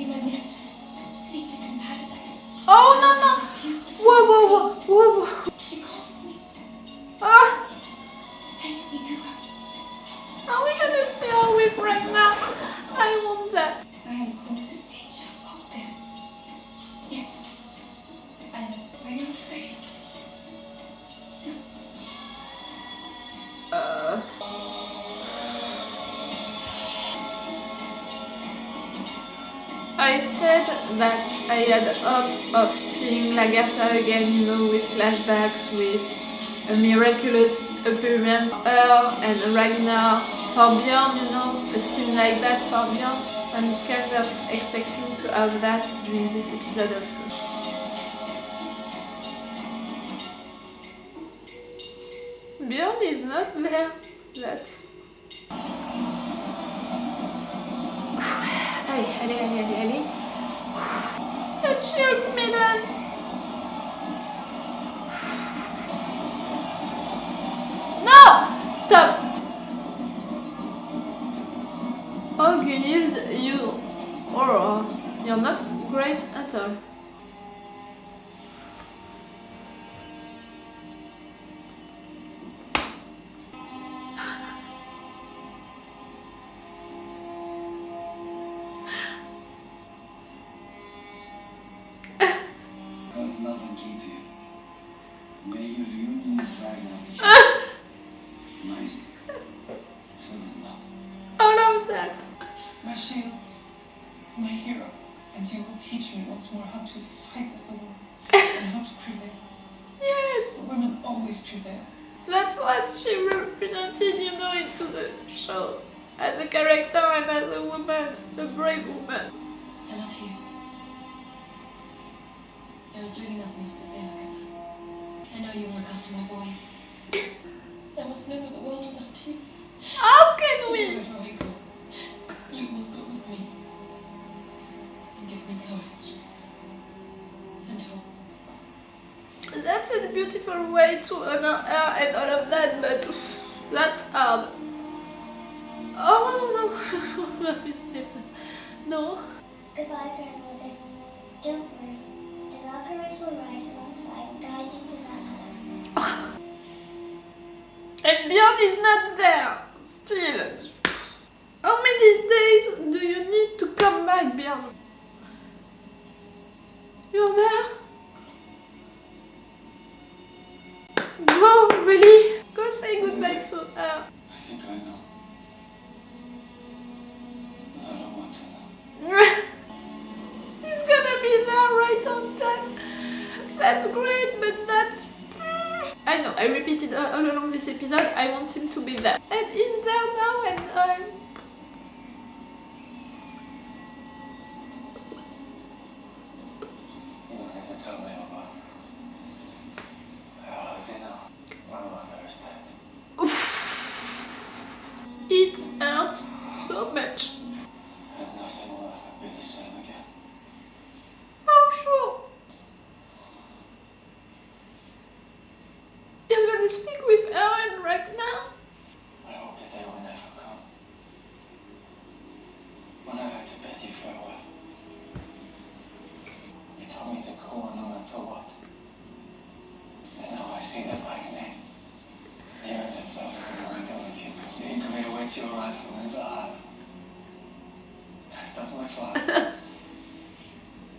see my mistress seated in paradise. Oh no! Whoa! She calls me. Ah! Take me to her. Are we gonna see her with right now? I want that. I am called an angel up there. Yes. I know. Are you afraid? I said that I had hope of seeing Lagertha again, you know, with flashbacks, with a miraculous appearance, her and Ragnar for Bjorn, you know, a scene like that for Bjorn. I'm kind of expecting to have that during this episode also. Bjorn is not there. That's... Allez. That shields me then. No! Stop! Oh, Gunhild, you're not great at all. God's love and keep you. May your union with Ragnar be true. Nice. Full of love. All of that. My shield, my hero, and you will teach me once more how to fight as a woman and how to prevail. Yes, Women always prevail. that's what she represented, you know, into the show. As a character and as a woman, a brave woman. I love you. There was really nothing else to say, Lagertha. I know you will look after my boys. I must never the world without you. How can we? Wherever I go, you will go with me. And give me courage. And hope. That's a beautiful way to honor her and all of that, but that's hard. Oh no. No. Goodbye, grandmother. Don't worry. The Valkyries will rise alongside and guide you to Valhalla. And Bjorn is not there. Still. How many days do you need to come back, Bjorn? You're there? Go, really? Go say goodbye to her. I think I know. But I don't want to know. He's gonna be there right on time. That's great, but that's... I know, I repeated all along this episode, I want him to be there. And he's there now and You don't have to tell me about I already know. My mother is dead. it hurts so much. And nothing will ever be the same again. Oh, sure. You're gonna speak with her and Ragnar? I hope that they will never come. When I had to bid you farewell, you told me to go on no matter what. And now I see that like name. The earth itself is a mind over you. The equally awaits your rifle in the heart. Yes, that's my father.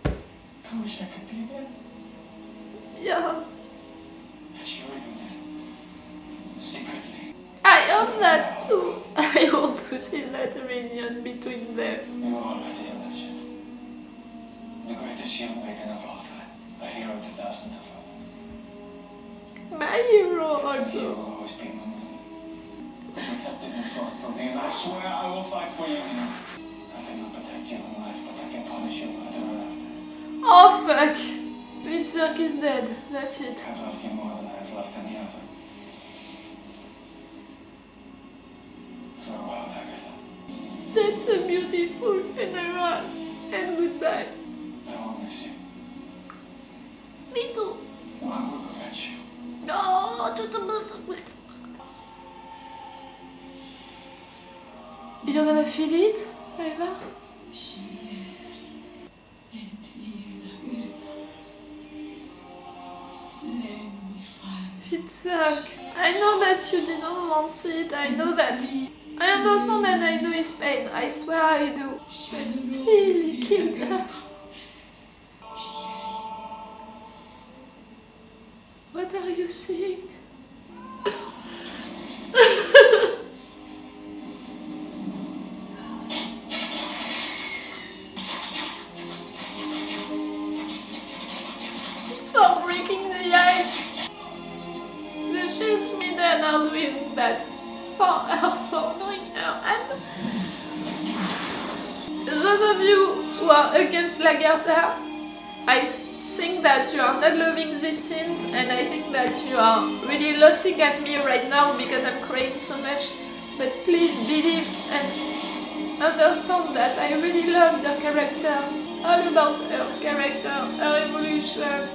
I wish I could be there. Yeah. At your reunion. Secretly. I hope that too. I want to see that reunion between them. You are already a legend. The greatest shield maiden of all time. A hero to thousands of them. My hero You also. will always be my mother. Protected and fought for me, and I swear I will fight for you. I cannot protect you in life, but I can punish you murderer after. Oh fuck. Witzirk is dead. That's it. I've loved you more than I have loved any other. Farewell, Lagertha. That's a beautiful funeral. And goodbye. I will miss you. Me too. I will avenge you. No. You're gonna feel it, Eva? Witsak, I know that you didn't want it, I know that. I understand and I know his pain, I swear I do. But still, he killed her. What are you saying? It's for breaking the ice. The shields me then are doing that for her, for knowing her. And those of you who are against Lagertha, I think that you are not loving these scenes, and I think that you are really laughing at me right now because I'm crying so much. But please believe and understand that I really loved her character, all about her character, her evolution.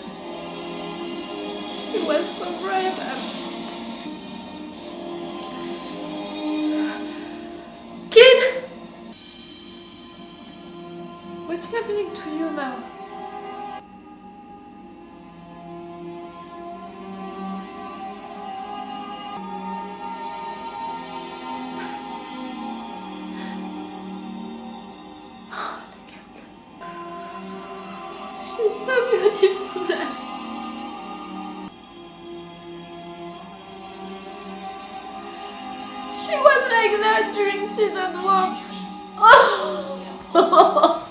She was so brave. Kid! What's happening to you now? She's so beautiful. She was like that during season 1. Oh.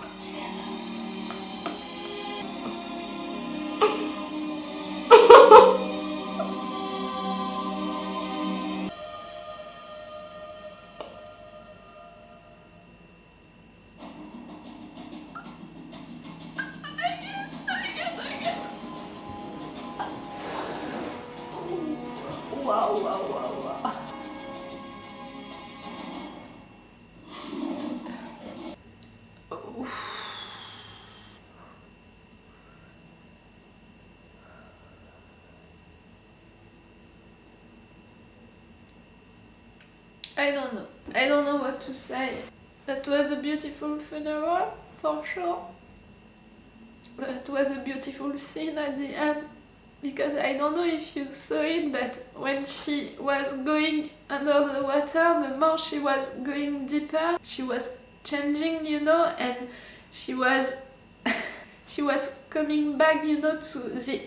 Wow, wow, wow, wow. I don't know. I don't know what to say. That was a beautiful funeral, for sure. That was a beautiful scene at the end. Because I don't know if you saw it, but when she was going under the water, the more she was going deeper, she was changing, you know, and she was she was coming back, you know, to the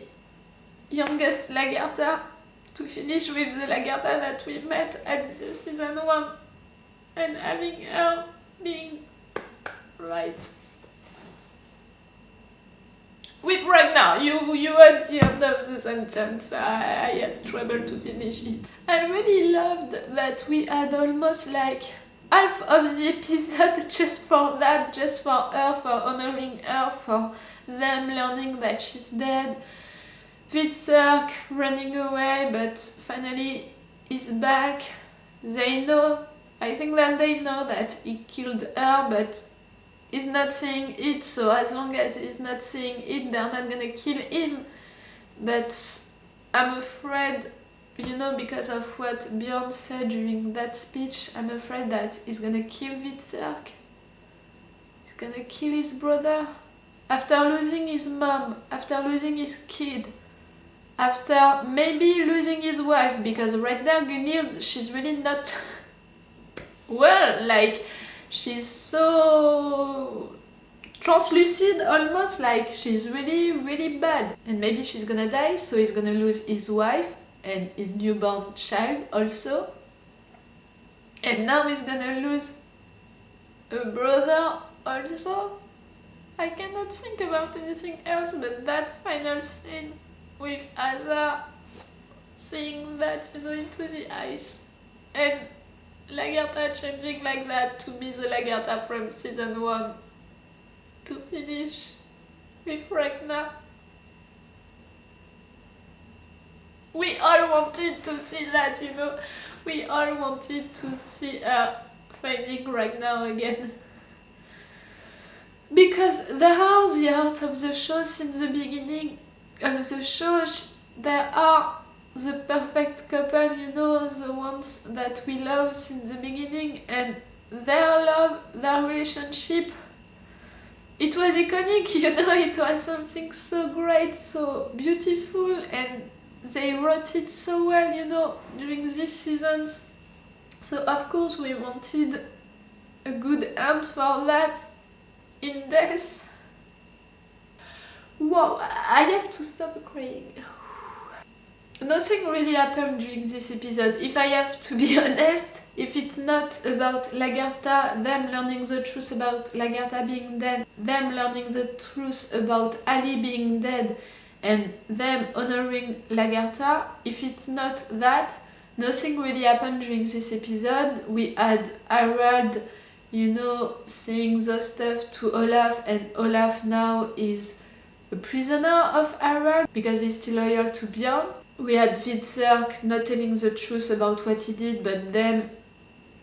youngest Lagertha, to finish with the Lagertha that we met at the season 1, and having her being right with Ragnar. You had the end of the sentence. I had trouble to finish it. I really loved that we had almost like half of the episode just for that, just for her, for honoring her, for them learning that she's dead. Witsak running away, but finally he's back. They know, I think that they know that he killed her, but he's not saying it, so as long as he's not saying it, they're not gonna kill him. But I'm afraid, you know, because of what Bjorn said during that speech, I'm afraid that he's gonna kill Witsak. He's gonna kill his brother. After losing his mom, after losing his kid, after maybe losing his wife, because right now Gunhild, she's really not well, like, she's so translucid almost, like she's really, really bad. And maybe she's gonna die, so he's gonna lose his wife and his newborn child also. And now he's gonna lose a brother also. I cannot think about anything else but that final scene with Asa saying that, you know, into the ice. And Lagertha changing like that to be the Lagertha from season 1, to finish with Ragnar. We all wanted to see that, you know. We all wanted to see her finding Ragnar again. Because they are the heart of the show since the beginning of the show. They are the perfect couple, you know, the ones that we love since the beginning, and their love, their relationship, it was iconic, you know, it was something so great, so beautiful, and they wrote it so well, you know, during these seasons. So of course we wanted a good end for that in death. Wow, I have to stop crying. Nothing really happened during this episode. If I have to be honest, if it's not about Lagertha, them learning the truth about Lagertha being dead, them learning the truth about Ali being dead, and them honoring Lagertha, if it's not that, nothing really happened during this episode. We had Harald, you know, saying the stuff to Olaf, and Olaf now is a prisoner of Harald because he's still loyal to Bjorn. We had Hvitserk not telling the truth about what he did, but then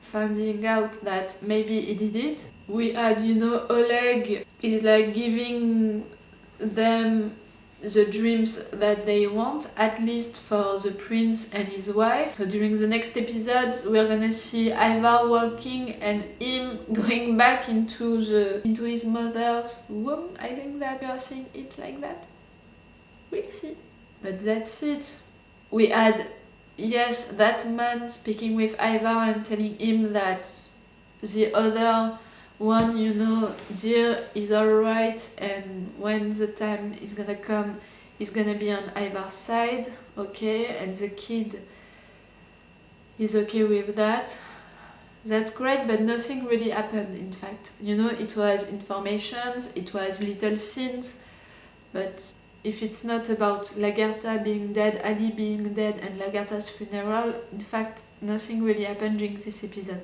finding out that maybe he did it. We had, you know, Oleg is like giving them the dreams that they want, at least for the prince and his wife. So during the next episodes we're gonna see Ivar walking and him going back into his mother's womb. I think that you are saying it like that. We'll see. But that's it. We had, yes, that man speaking with Ivar and telling him that the other one, you know, dear, is alright, and when the time is gonna come, he's gonna be on Ivar's side, okay, and the kid is okay with that. That's great, but nothing really happened, in fact. You know, it was informations, it was little scenes, but if it's not about Lagertha being dead, Ali being dead, and Lagertha's funeral, in fact, nothing really happened during this episode.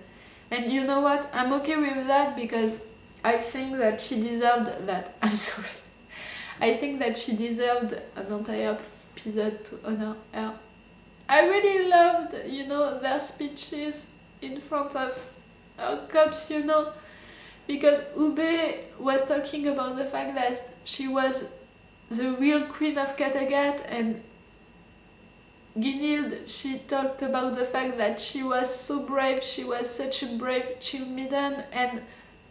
And you know what? I'm okay with that because I think that she deserved that. I'm sorry. I think that she deserved an entire episode to honor her. I really loved, you know, their speeches in front of her cops, you know, because Ube was talking about the fact that she was the real queen of Kattegat, and Gunnhild, she talked about the fact that she was so brave, she was such a brave child maiden, and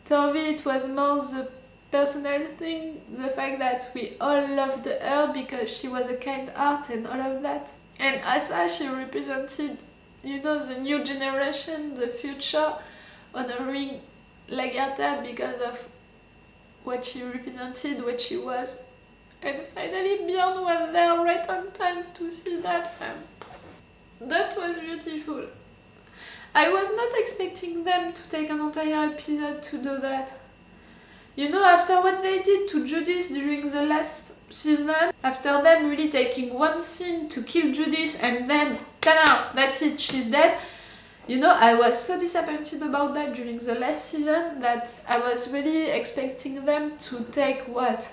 Torvi, it was more the personal thing, the fact that we all loved her because she was a kind heart and all of that. And Asa, she represented, you know, the new generation, the future, honoring Lagertha because of what she represented, what she was. And finally Bjorn was there right on time to see that. That was beautiful. I was not expecting them to take an entire episode to do that. You know, after what they did to Judith during the last season, after them really taking one scene to kill Judith and then, ta-da, that's it, she's dead. You know, I was so disappointed about that during the last season that I was really expecting them to take, what,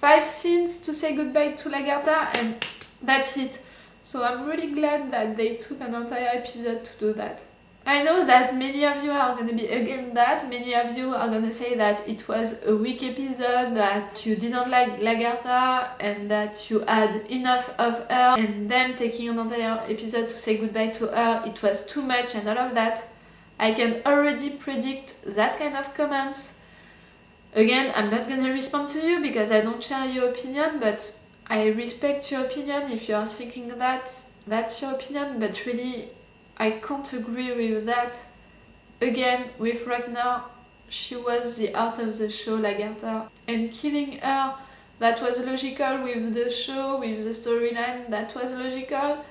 5 scenes to say goodbye to Lagertha, and that's it. So I'm really glad that they took an entire episode to do that. I know that many of you are going to be against that, many of you are going to say that it was a weak episode, that you didn't like Lagertha, and that you had enough of her, and them taking an entire episode to say goodbye to her, it was too much and all of that. I can already predict that kind of comments. Again, I'm not gonna respond to you because I don't share your opinion, but I respect your opinion. If you are thinking that, that's your opinion, but really, I can't agree with that. Again, with Ragnar, she was the heart of the show, Lagertha, and killing her, that was logical with the show, with the storyline, that was logical.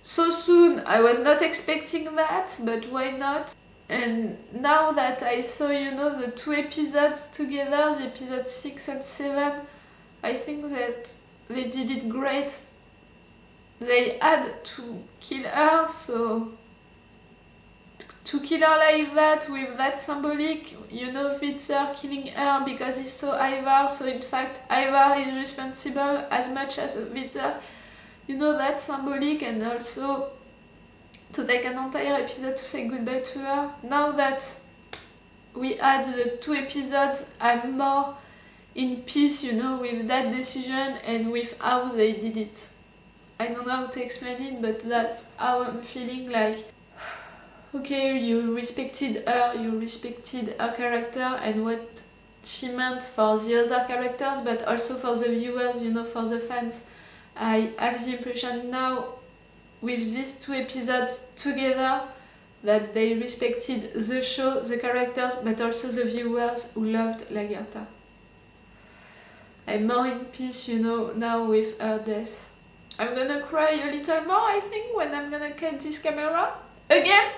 So soon, I was not expecting that, but why not? And now that I saw, you know, the 2 episodes together, the episode 6 and 7, I think that they did it great. They had to kill her, so to kill her like that, with that symbolic, you know, Hvitserk killing her because he saw Ivar, so in fact Ivar is responsible as much as Hvitserk, you know, that symbolic, and also to take an entire episode to say goodbye to her. Now that we had the 2 episodes, I'm more in peace, you know, with that decision and with how they did it. I don't know how to explain it, but that's how I'm feeling. Like, okay, you respected her character and what she meant for the other characters, but also for the viewers, you know, for the fans. I have the impression now with these two episodes together that they respected the show, the characters, but also the viewers who loved Lagertha. I'm more in peace, you know, now with her death. I'm gonna cry a little more, I think, when I'm gonna cut this camera again.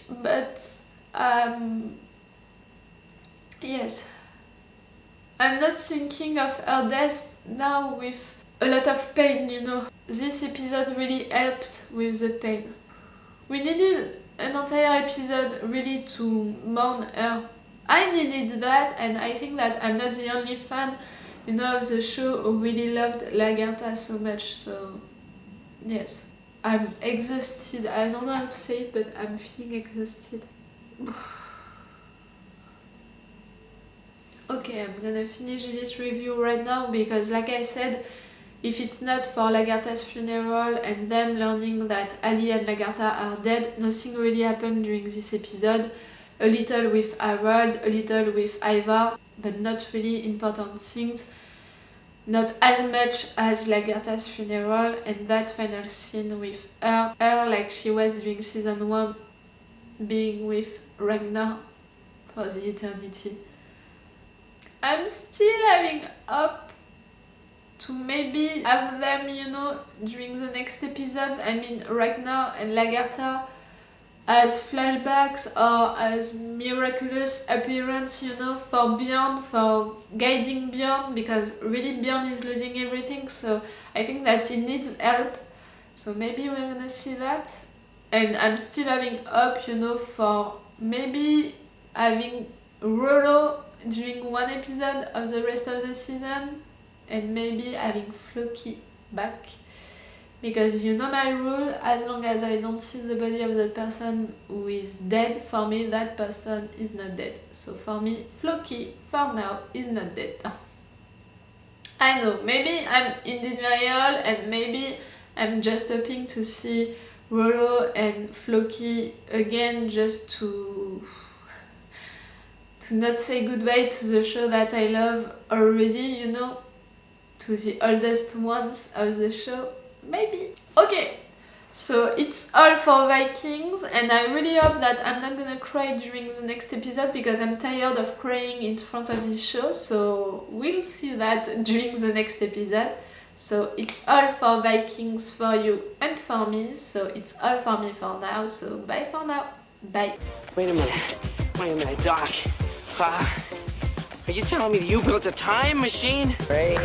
But yes, I'm not thinking of her death now with a lot of pain, you know. This episode really helped with the pain. We needed an entire episode really to mourn her. I needed that, and I think that I'm not the only fan, you know, of the show who really loved Lagertha so much. So yes, I'm exhausted. I don't know how to say it, but I'm feeling exhausted. Okay, I'm gonna finish this review right now because, like I said, if it's not for Lagertha's funeral and them learning that Ali and Lagertha are dead, nothing really happened during this episode. A little with Harold, a little with Ivar, but not really important things. Not as much as Lagertha's funeral and that final scene with her like she was during season 1, being with Ragnar for the eternity. I'm still having hope to maybe have them, you know, during the next episodes. I mean, Ragnar and Lagertha as flashbacks or as miraculous appearance, you know, for Bjorn, for guiding Bjorn, because really Bjorn is losing everything, so I think that he needs help. So maybe we're gonna see that. And I'm still having hope, you know, for maybe having Rollo during one episode of the rest of the season, and maybe having Floki back. Because you know my rule, as long as I don't see the body of that person who is dead, for me that person is not dead. So for me, Floki, for now, is not dead. I know, maybe I'm in denial and maybe I'm just hoping to see Rollo and Floki again just to not say goodbye to the show that I love already, you know, to the oldest ones of the show. Maybe. Okay, so it's all for Vikings, and I really hope that I'm not gonna cry during the next episode because I'm tired of crying in front of this show, so we'll see that during the next episode. So it's all for Vikings for you and for me, so it's all for me for now, so bye for now. Bye. Wait a minute, Doc. Are you telling me that you built a time machine? Rain